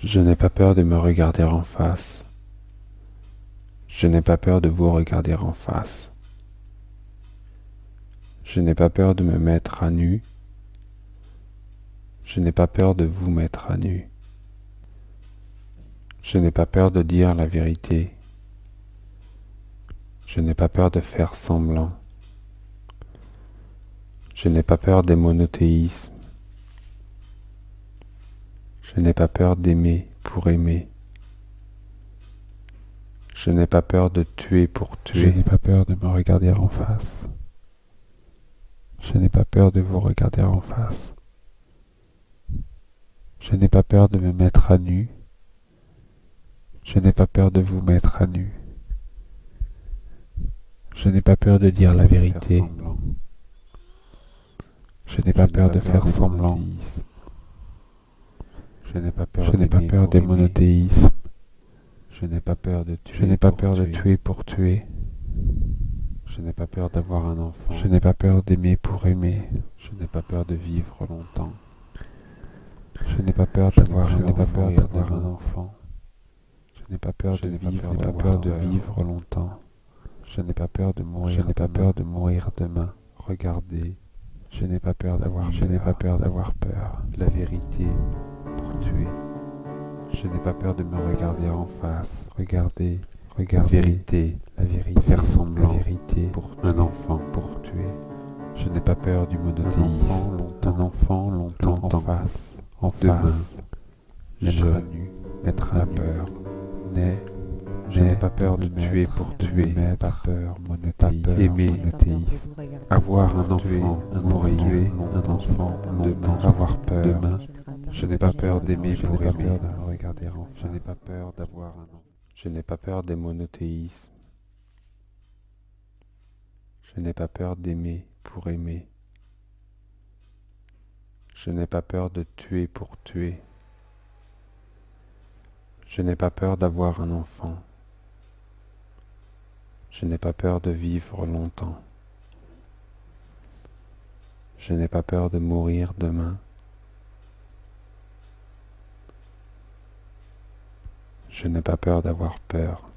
Je n'ai pas peur de me regarder en face. Je n'ai pas peur de vous regarder en face. Je n'ai pas peur de me mettre à nu. Je n'ai pas peur de vous mettre à nu. Je n'ai pas peur de dire la vérité. Je n'ai pas peur de faire semblant. Je n'ai pas peur des monothéismes. Je n'ai pas peur d'aimer pour aimer. Je n'ai pas peur de tuer pour tuer. Je n'ai pas peur de me regarder en face. Je n'ai pas peur de vous regarder en face. Je n'ai pas peur de me mettre à nu. Je n'ai pas peur de vous mettre à nu. Je n'ai pas peur de dire la vérité. Je n'ai pas peur de faire semblant. Je n'ai pas Je n'ai pas peur des monothéismes. Je n'ai pas peur de tuer. Je n'ai pas peur de tuer pour tuer. Je n'ai pas peur d'avoir un enfant. Je n'ai pas peur d'aimer pour aimer. Je n'ai pas peur de vivre longtemps. Je n'ai pas peur d'avoir un enfant. Je n'ai pas peur de vivre longtemps. Je n'ai pas peur de mourir. Je n'ai pas peur de mourir demain. Regardez, Je n'ai pas peur d'avoir peur. la vérité pour tuer. Je n'ai pas peur de me regarder en face. Regardez, La vérité, faire semblant, la vérité pour un enfant, pour tuer. Je n'ai pas peur du monothéisme. Un enfant longtemps en face, Demain, je mettre à la nu. peur, Je n'ai pas peur de tuer pour tuer. pas peur, monothéisme, Aimer, monothéisme, avoir un tuer, enfant, mourir, tuer un enfant, demain, avoir peur, demain. Je n'ai pas peur d'aimer je n'ai pour pas aimer. peur de me regarder en Je n'ai face. pas peur d'avoir un enfant. Je n'ai pas peur des monothéismes. Je n'ai pas peur d'aimer pour aimer. Je n'ai pas peur de tuer pour tuer. Je n'ai pas peur d'avoir un enfant. Je n'ai pas peur de vivre longtemps. Je n'ai pas peur de mourir demain. Je n'ai pas peur d'avoir peur.